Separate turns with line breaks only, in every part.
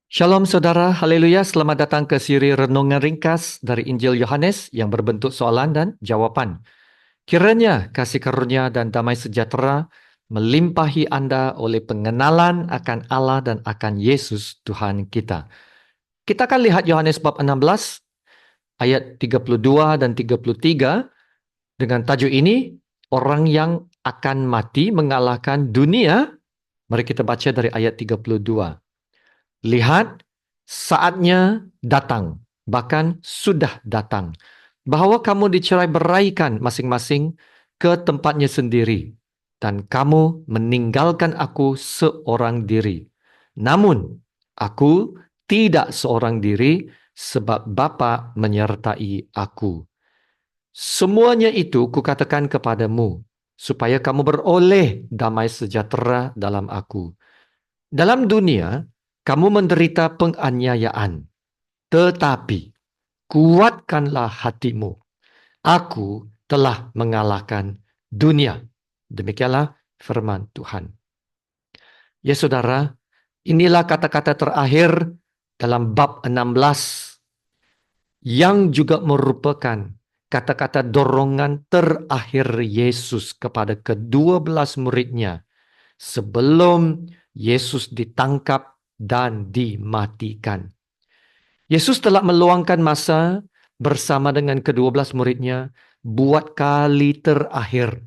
Shalom saudara, haleluya, selamat datang ke siri Renungan Ringkas dari Injil Yohanes yang berbentuk soalan dan jawaban. Kiranya kasih karunia dan damai sejahtera melimpahi Anda oleh pengenalan akan Allah dan akan Yesus Tuhan kita. Kita akan lihat Yohanes bab 16 ayat 32 dan 33 dengan tajuk ini, orang yang akan mati mengalahkan dunia. Mari kita baca dari ayat 32. Lihat, saatnya datang, bahkan sudah datang, bahwa kamu dicerai beraikan masing-masing ke tempatnya sendiri, dan kamu meninggalkan aku seorang diri. Namun, aku tidak seorang diri, sebab Bapa menyertai aku. Semuanya itu kukatakan kepadamu, supaya kamu beroleh damai sejahtera dalam aku. Dalam dunia, kamu menderita penganiayaan, tetapi kuatkanlah hatimu. Aku telah mengalahkan dunia. Demikianlah firman Tuhan. Ya saudara, inilah kata-kata terakhir dalam bab 16 yang juga merupakan kata-kata dorongan terakhir Yesus kepada ke-12 muridnya sebelum Yesus ditangkap dan dimatikan. Yesus telah meluangkan masa bersama dengan ke-12 muridnya buat kali terakhir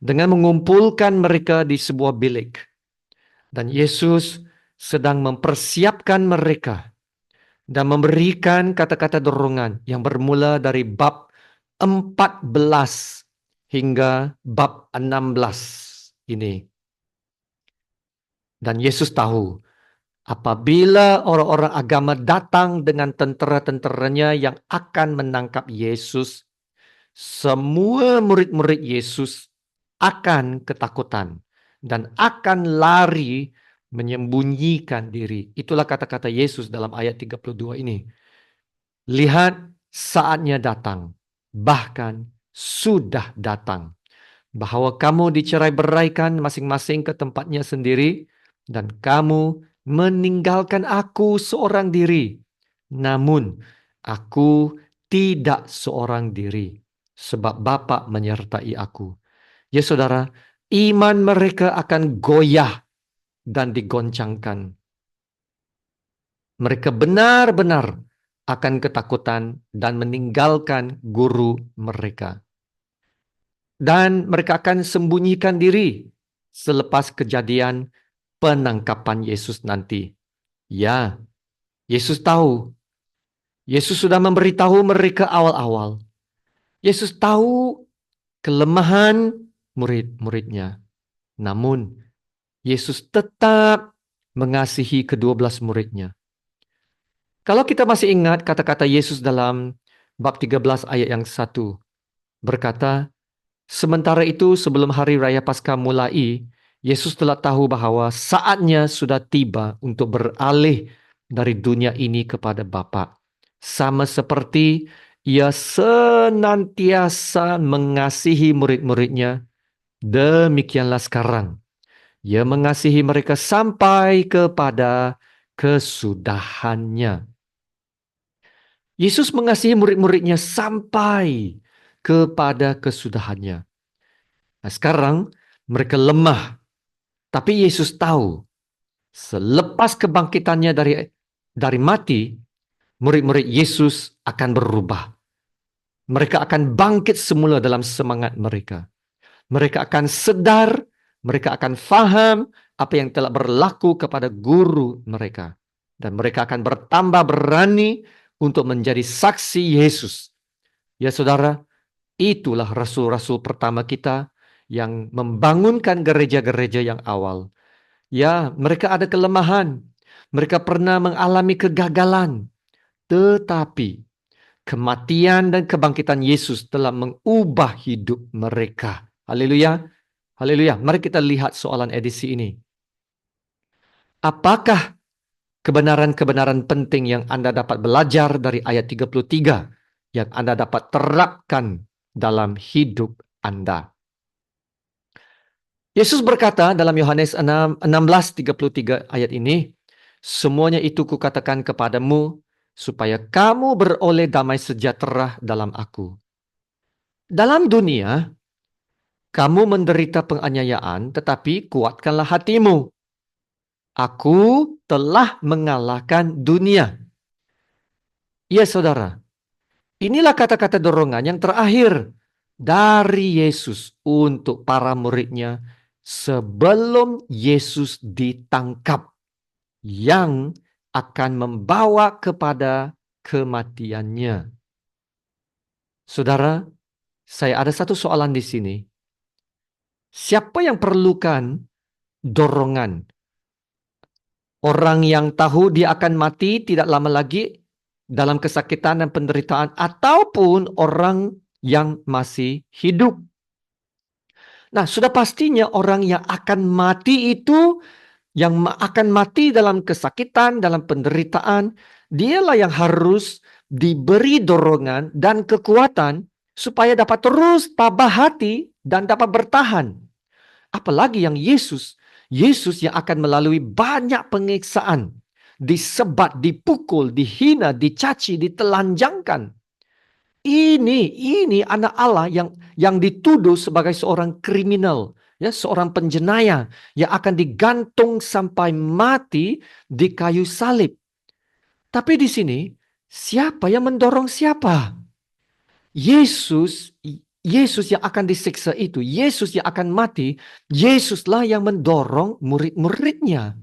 dengan mengumpulkan mereka di sebuah bilik. Dan Yesus sedang mempersiapkan mereka dan memberikan kata-kata dorongan yang bermula dari bab 14 hingga bab 16 ini. Dan Yesus tahu apabila orang-orang agama datang dengan tentera-tenteranya yang akan menangkap Yesus, semua murid-murid Yesus akan ketakutan dan akan lari menyembunyikan diri. Itulah kata-kata Yesus dalam ayat 32 ini. Lihat, saatnya datang, bahkan sudah datang, bahwa kamu dicerai beraikan masing-masing ke tempatnya sendiri, dan kamu meninggalkan aku seorang diri. Namun, aku tidak seorang diri, sebab Bapa menyertai aku. Ya saudara, iman mereka akan goyah dan digoncangkan. Mereka benar-benar akan ketakutan dan meninggalkan guru mereka. Dan mereka akan sembunyikan diri selepas kejadian penangkapan Yesus nanti. Ya, Yesus tahu. Yesus sudah memberitahu mereka awal-awal. Yesus tahu kelemahan murid-muridnya. Namun, Yesus tetap mengasihi ke-12 muridnya. Kalau kita masih ingat kata-kata Yesus dalam bab 13 ayat yang 1, berkata, sementara itu sebelum hari raya Paskah mulai, Yesus telah tahu bahwa saatnya sudah tiba untuk beralih dari dunia ini kepada Bapa. Sama seperti ia senantiasa mengasihi murid-muridnya, demikianlah sekarang. Ia mengasihi mereka sampai kepada kesudahannya. Yesus mengasihi murid-muridnya sampai kepada kesudahannya. Nah, sekarang mereka lemah, tapi Yesus tahu selepas kebangkitannya dari mati, murid-murid Yesus akan berubah. Mereka akan bangkit semula dalam semangat mereka. Mereka akan sadar, mereka akan faham apa yang telah berlaku kepada guru mereka. Dan mereka akan bertambah berani untuk menjadi saksi Yesus. Ya saudara, itulah rasul-rasul pertama kita yang membangunkan gereja-gereja yang awal. Ya, mereka ada kelemahan. Mereka pernah mengalami kegagalan. Tetapi kematian dan kebangkitan Yesus telah mengubah hidup mereka. Haleluya. Haleluya. Mari kita lihat soalan edisi ini. Apakah kebenaran-kebenaran penting yang Anda dapat belajar dari ayat 33 yang Anda dapat terapkan dalam hidup Anda? Yesus berkata dalam Yohanes 16:33 ayat ini, Semuanya itu kukatakan kepadamu, supaya kamu beroleh damai sejahtera dalam aku. Dalam dunia, kamu menderita penganiayaan, tetapi kuatkanlah hatimu. Aku telah mengalahkan dunia. Ya saudara, inilah kata-kata dorongan yang terakhir dari Yesus untuk para muridnya sebelum Yesus ditangkap, yang akan membawa kepada kematiannya. Saudara, saya ada satu soalan di sini. Siapa yang perlukan dorongan? Orang yang tahu dia akan mati tidak lama lagi dalam kesakitan dan penderitaan, ataupun orang yang masih hidup? Nah, sudah pastinya orang yang akan mati itu, yang akan mati dalam kesakitan, dalam penderitaan, dialah yang harus diberi dorongan dan kekuatan supaya dapat terus tabah hati dan dapat bertahan. Apalagi yang Yesus yang akan melalui banyak penyiksaan, disebat, dipukul, dihina, dicaci, ditelanjangkan. Ini anak Allah yang dituduh sebagai seorang kriminal, ya, seorang penjenayah yang akan digantung sampai mati di kayu salib. Tapi di sini siapa yang mendorong siapa? Yesus Yesus yang akan disiksa itu, Yesus yang akan mati, Yesuslah yang mendorong murid-muridnya.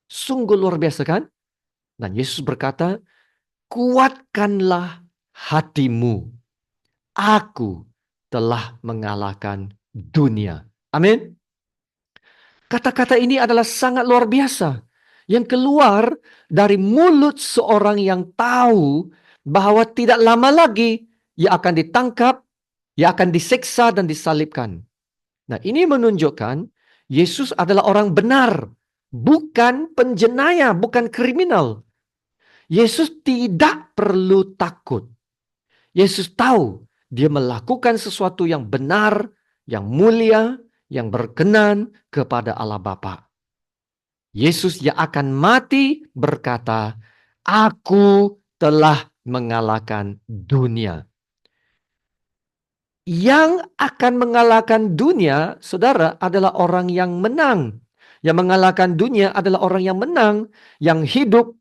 Sungguh luar biasa kan? Dan Yesus berkata, kuatkanlah hatimu. Aku telah mengalahkan dunia. Amin. Kata-kata ini adalah sangat luar biasa, yang keluar dari mulut seorang yang tahu bahwa tidak lama lagi ia akan ditangkap, ia akan disiksa dan disalibkan. Nah, ini menunjukkan Yesus adalah orang benar, bukan penjenayah, bukan kriminal. Yesus tidak perlu takut. Yesus tahu dia melakukan sesuatu yang benar, yang mulia, yang berkenan kepada Allah Bapa. Yesus yang akan mati berkata, aku telah mengalahkan dunia. Yang akan mengalahkan dunia, saudara, adalah orang yang menang. Yang mengalahkan dunia adalah orang yang menang, yang hidup,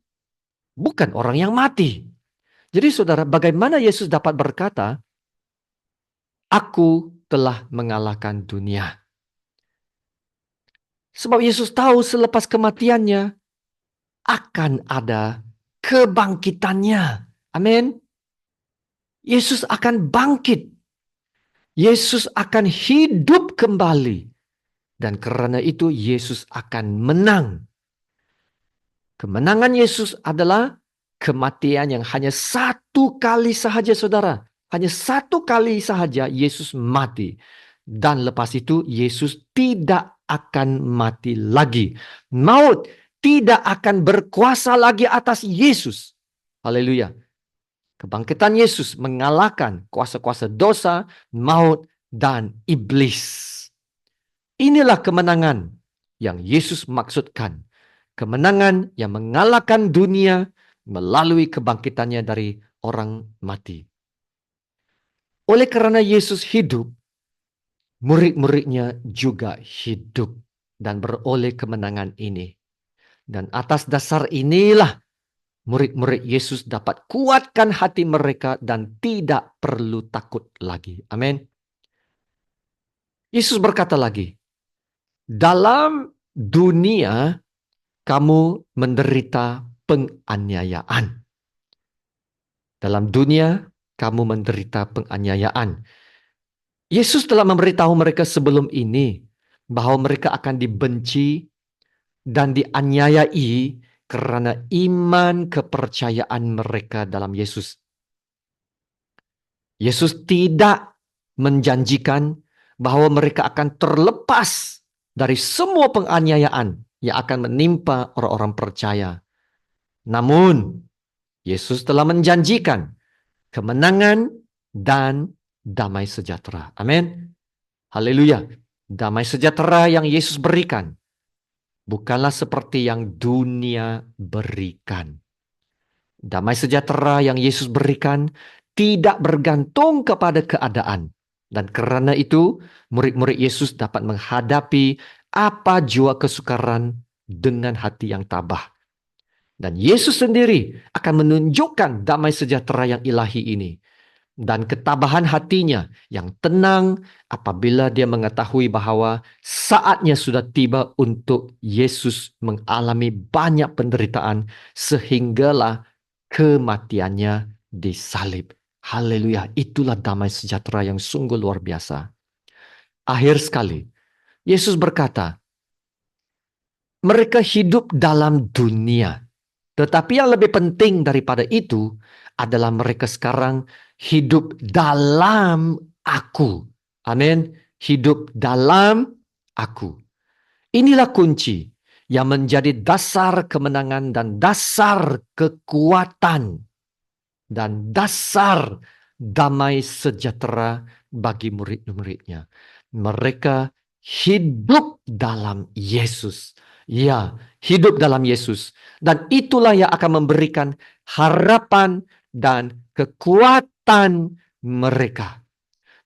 bukan orang yang mati. Jadi saudara, bagaimana Yesus dapat berkata, aku telah mengalahkan dunia? Sebab Yesus tahu selepas kematiannya akan ada kebangkitannya. Amin. Yesus akan bangkit. Yesus akan hidup kembali. Dan karena itu Yesus akan menang. Kemenangan Yesus adalah kematian yang hanya satu kali sahaja, saudara. Hanya satu kali sahaja Yesus mati. Dan lepas itu Yesus tidak akan mati lagi. Maut tidak akan berkuasa lagi atas Yesus. Haleluya. Kebangkitan Yesus mengalahkan kuasa-kuasa dosa, maut, dan iblis. Inilah kemenangan yang Yesus maksudkan. Kemenangan yang mengalahkan dunia melalui kebangkitannya dari orang mati. Oleh karena Yesus hidup, murid-muridnya juga hidup dan beroleh kemenangan ini. Dan atas dasar inilah murid-murid Yesus dapat kuatkan hati mereka dan tidak perlu takut lagi. Amin. Yesus berkata lagi, dalam dunia kamu menderita penganiayaan. Dalam dunia kamu menderita penganiayaan. Yesus telah memberitahu mereka sebelum ini bahwa mereka akan dibenci dan dianiayai karena iman kepercayaan mereka dalam Yesus. Yesus tidak menjanjikan bahwa mereka akan terlepas dari semua penganiayaan yang akan menimpa orang-orang percaya. Namun, Yesus telah menjanjikan kemenangan dan damai sejahtera. Amin. Haleluya. Damai sejahtera yang Yesus berikan bukanlah seperti yang dunia berikan. Damai sejahtera yang Yesus berikan tidak bergantung kepada keadaan. Dan karena itu, murid-murid Yesus dapat menghadapi apa jua kesukaran dengan hati yang tabah. Dan Yesus sendiri akan menunjukkan damai sejahtera yang ilahi ini. Dan ketabahan hatinya yang tenang apabila dia mengetahui bahwa saatnya sudah tiba untuk Yesus mengalami banyak penderitaan sehinggalah kematiannya disalib. Haleluya, itulah damai sejahtera yang sungguh luar biasa. Akhir sekali, Yesus berkata, mereka hidup dalam dunia. Tetapi yang lebih penting daripada itu adalah mereka sekarang hidup dalam aku. Amin. Hidup dalam aku. Inilah kunci yang menjadi dasar kemenangan dan dasar kekuatan dan dasar damai sejahtera bagi murid-muridnya. Mereka hidup dalam Yesus. Ya, hidup dalam Yesus. Dan itulah yang akan memberikan harapan dan kekuatan mereka.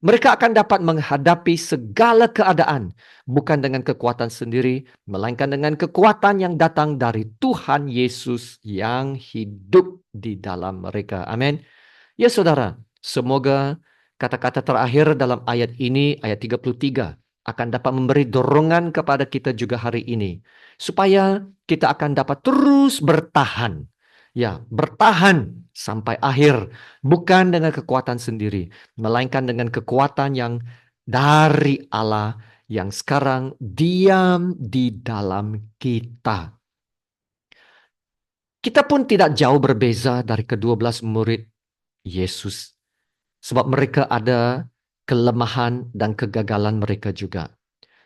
Mereka akan dapat menghadapi segala keadaan, bukan dengan kekuatan sendiri, melainkan dengan kekuatan yang datang dari Tuhan Yesus yang hidup di dalam mereka. Amin. Ya saudara, semoga kata-kata terakhir dalam ayat ini, ayat 33, akan dapat memberi dorongan kepada kita juga hari ini. Supaya kita akan dapat terus bertahan. Ya, bertahan sampai akhir. Bukan dengan kekuatan sendiri, melainkan dengan kekuatan yang dari Allah yang sekarang diam di dalam kita. Kita pun tidak jauh berbeza dari ke-12 murid Yesus. Sebab mereka ada kelemahan dan kegagalan mereka juga.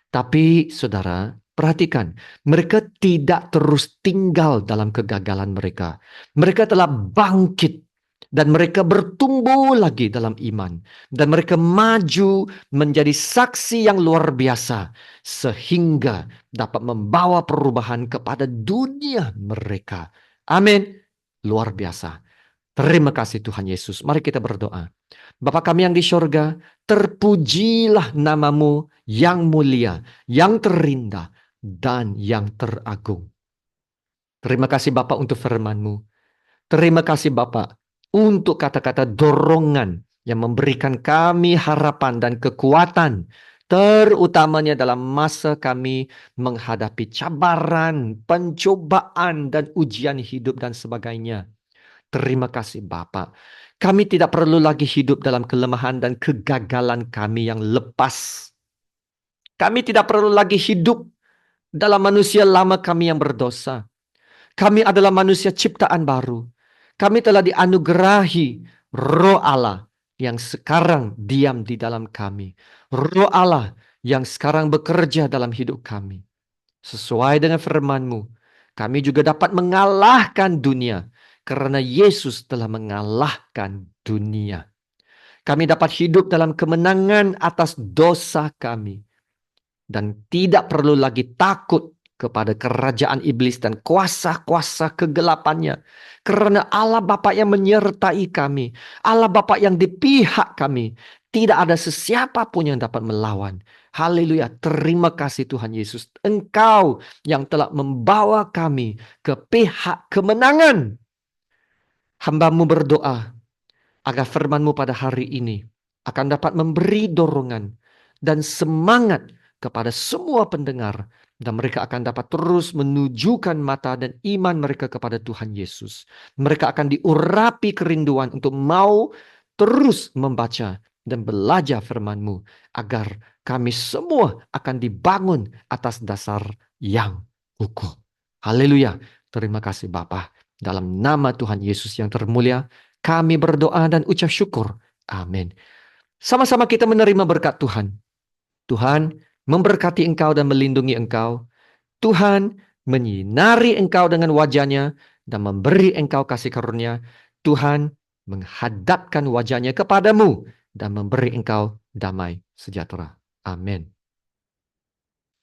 Tapi saudara, perhatikan, mereka tidak terus tinggal dalam kegagalan mereka. Mereka telah bangkit dan mereka bertumbuh lagi dalam iman. Dan mereka maju menjadi saksi yang luar biasa. Sehingga dapat membawa perubahan kepada dunia mereka. Amin. Luar biasa. Terima kasih Tuhan Yesus. Mari kita berdoa. Bapa kami yang di sorga, terpujilah namamu yang mulia, yang terindah, dan yang teragung. Terima kasih Bapa untuk firman-Mu. Terima kasih Bapa untuk kata-kata dorongan yang memberikan kami harapan dan kekuatan. Terutamanya dalam masa kami menghadapi cabaran, pencobaan, dan ujian hidup dan sebagainya. Terima kasih Bapa. Kami tidak perlu lagi hidup dalam kelemahan dan kegagalan kami yang lepas. Kami tidak perlu lagi hidup dalam manusia lama kami yang berdosa. Kami adalah manusia ciptaan baru. Kami telah dianugerahi Roh Allah yang sekarang diam di dalam kami. Roh Allah yang sekarang bekerja dalam hidup kami. Sesuai dengan firman-Mu, kami juga dapat mengalahkan dunia. Karena Yesus telah mengalahkan dunia. Kami dapat hidup dalam kemenangan atas dosa kami. Dan tidak perlu lagi takut kepada kerajaan iblis dan kuasa-kuasa kegelapannya. Karena Allah Bapa yang menyertai kami. Allah Bapa yang di pihak kami. Tidak ada sesiapa pun yang dapat melawan. Haleluya. Terima kasih Tuhan Yesus. Engkau yang telah membawa kami ke pihak kemenangan. Hamba-Mu berdoa agar firman-Mu pada hari ini akan dapat memberi dorongan dan semangat kepada semua pendengar. Dan mereka akan dapat terus menunjukkan mata dan iman mereka kepada Tuhan Yesus. Mereka akan diurapi kerinduan untuk mau terus membaca dan belajar firman-Mu. Agar kami semua akan dibangun atas dasar yang kokoh. Haleluya. Terima kasih Bapa. Dalam nama Tuhan Yesus yang termulia, kami berdoa dan ucap syukur. Amin. Sama-sama kita menerima berkat Tuhan. Tuhan memberkati engkau dan melindungi engkau. Tuhan menyinari engkau dengan wajahnya dan memberi engkau kasih karunia. Tuhan menghadapkan wajahnya kepadamu dan memberi engkau damai sejahtera. Amin.